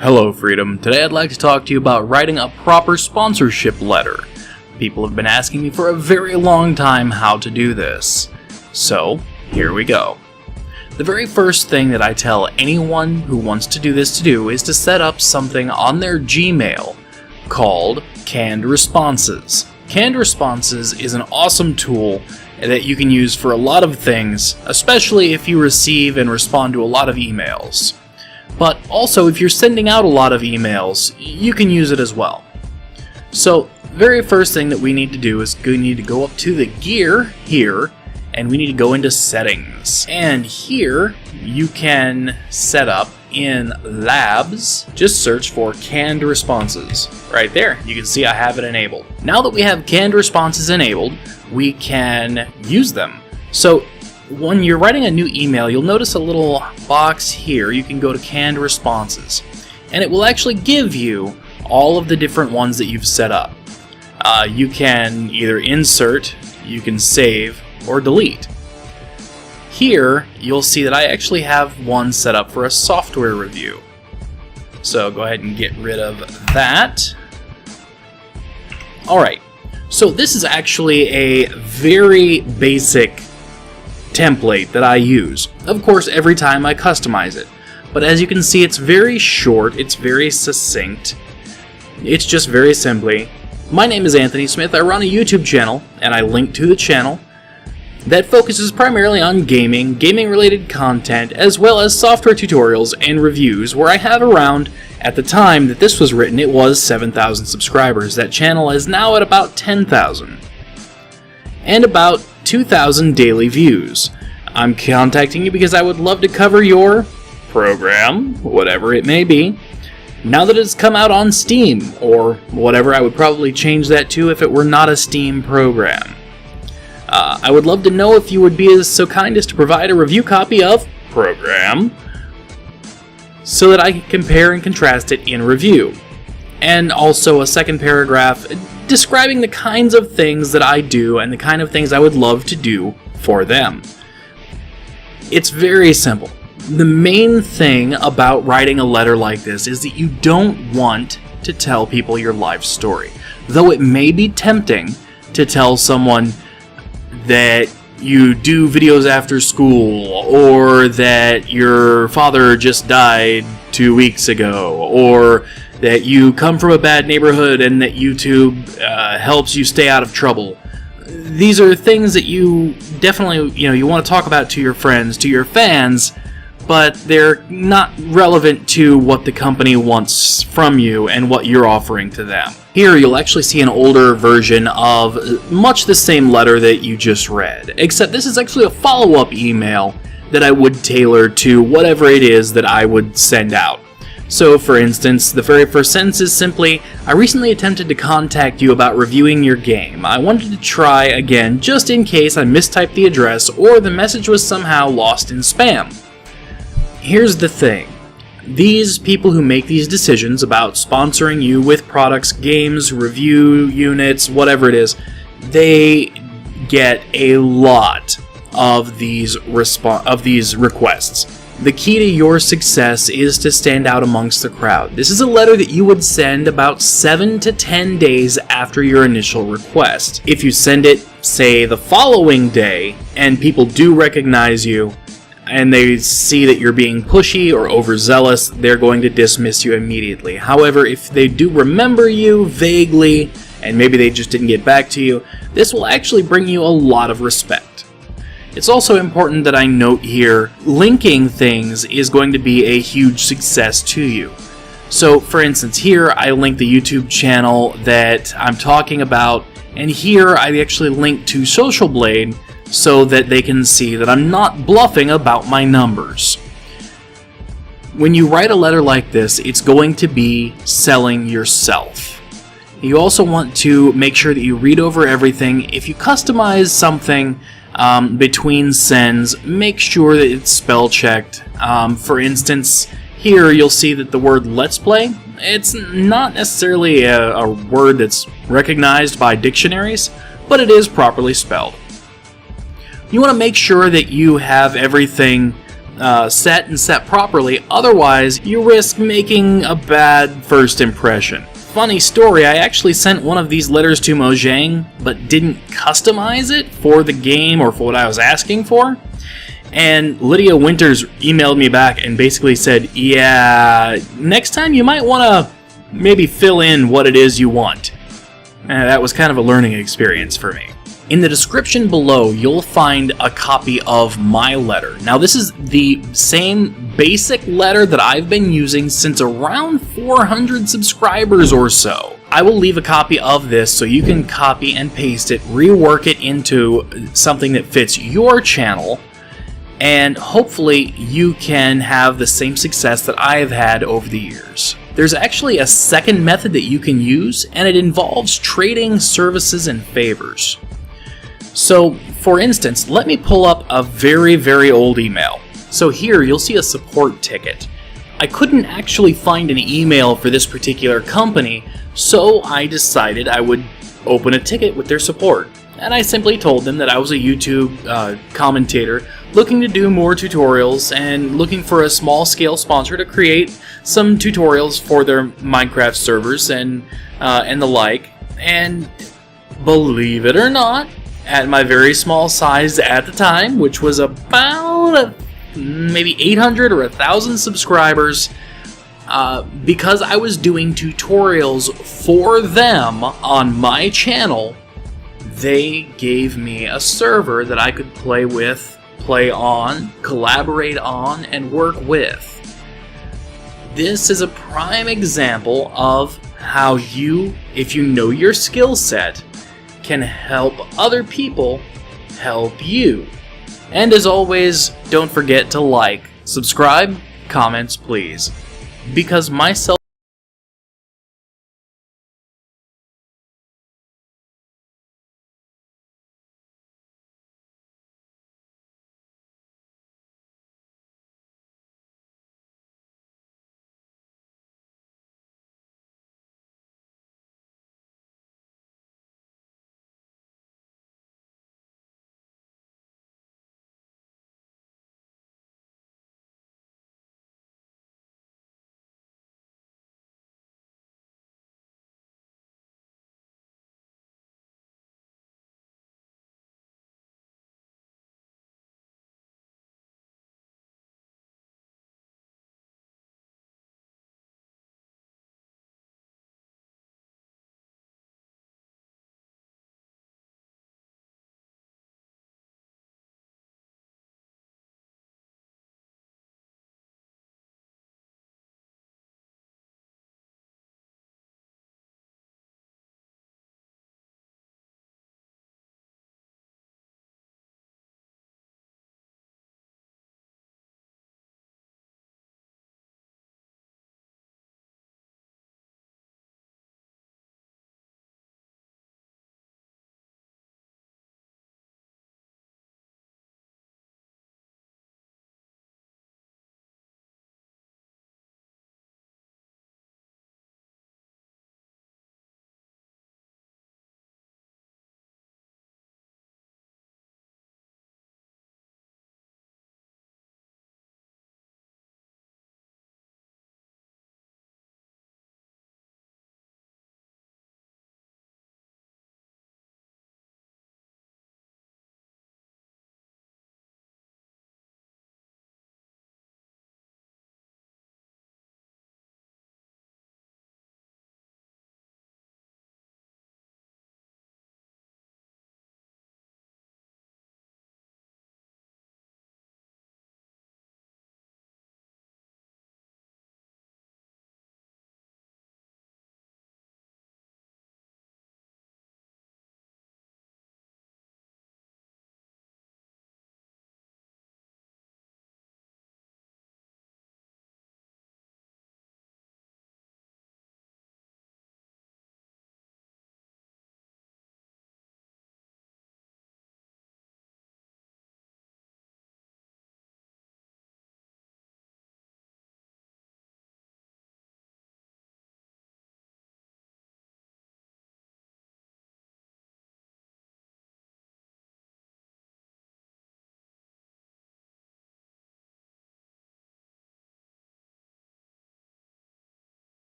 Hello Freedom, today I'd like to talk to you about writing a proper sponsorship letter. People have been asking me for a very long time how to do this. So, here we go. The very first thing that I tell anyone who wants to do this to do is to set up something on their Gmail called Canned Responses. Canned Responses is an awesome tool that you can use for a lot of things, especially if you receive and respond to a lot of emails. But also, if you're sending out a lot of emails, you can use it as well. So, very first thing that we need to do is we need to go up to the gear here, and we need to go into settings. And here, you can set up in labs, just search for canned responses. Right there, you can see I have it enabled. Now that we have canned responses enabled, we can use them. So, when you're writing a new email, you'll notice a little box here. You can go to Canned Responses, and it will actually give you all of the different ones that you've set up. You can either insert, you can save, or delete. Here, you'll see that I actually have one set up for a software review. So go ahead and get rid of that. Alright, so this is actually a very basic template that I use. Of course, every time I customize it. But as you can see, it's very short, it's very succinct. It's just very simply, my name is Anthony Smith, I run a YouTube channel, and I link to the channel that focuses primarily on gaming, gaming-related content, as well as software tutorials and reviews, where I have around, at the time that this was written, it was 7,000 subscribers. That channel is now at about 10,000. And about 2,000 daily views. I'm contacting you because I would love to cover your program, whatever it may be, now that it's come out on Steam, or whatever I would probably change that to if it were not a Steam program. I would love to know if you would be so kind as to provide a review copy of program so that I can compare and contrast it in review. And also a second paragraph describing the kinds of things that I do and the kind of things I would love to do for them. It's very simple. The main thing about writing a letter like this is that you don't want to tell people your life story. Though it may be tempting to tell someone that you do videos after school, or that your father just died 2 weeks ago, or that you come from a bad neighborhood and that YouTube helps you stay out of trouble. These are things that you definitely, you want to talk about to your friends, to your fans, but they're not relevant to what the company wants from you and what you're offering to them. Here you'll actually see an older version of much the same letter that you just read, except this is actually a follow-up email that I would tailor to whatever it is that I would send out. So, for instance, the very first sentence is simply, I recently attempted to contact you about reviewing your game. I wanted to try again just in case I mistyped the address or the message was somehow lost in spam. Here's the thing. These people who make these decisions about sponsoring you with products, games, review units, whatever it is, they get a lot of these requests. The key to your success is to stand out amongst the crowd. This is a letter that you would send about 7 to 10 days after your initial request. If you send it, say, the following day, and people do recognize you, and they see that you're being pushy or overzealous, they're going to dismiss you immediately. However, if they do remember you vaguely, and maybe they just didn't get back to you, this will actually bring you a lot of respect. It's also important that I note here, linking things is going to be a huge success to you. So, for instance, here I link the YouTube channel that I'm talking about, and here I actually link to Social Blade so that they can see that I'm not bluffing about my numbers. When you write a letter like this, it's going to be selling yourself. You also want to make sure that you read over everything. If you customize something between sends, make sure that it's spell checked. For instance, here you'll see that the word Let's Play, it's not necessarily a word that's recognized by dictionaries, but it is properly spelled. You want to make sure that you have everything set and set properly, otherwise you risk making a bad first impression. Funny story, I actually sent one of these letters to Mojang, but didn't customize it for the game or for what I was asking for. And Lydia Winters emailed me back and basically said, yeah, next time you might want to maybe fill in what it is you want. And that was kind of a learning experience for me. In the description below, you'll find a copy of my letter. Now, this is the same basic letter that I've been using since around 400 subscribers or so. I will leave a copy of this so you can copy and paste it, rework it into something that fits your channel, and hopefully you can have the same success that I have had over the years. There's actually a second method that you can use, and it involves trading services and favors. So, for instance, let me pull up a very, very old email. So here, you'll see a support ticket. I couldn't actually find an email for this particular company, so I decided I would open a ticket with their support. And I simply told them that I was a YouTube commentator looking to do more tutorials and looking for a small-scale sponsor to create some tutorials for their Minecraft servers and the like. And believe it or not, at my very small size at the time, which was about maybe 800 or 1,000 subscribers, because I was doing tutorials for them on my channel, they gave me a server that I could play with, play on, collaborate on, and work with. This is a prime example of how you, if you know your skill set, can help other people help you. And as always, don't forget to like, subscribe, comments please. Because myself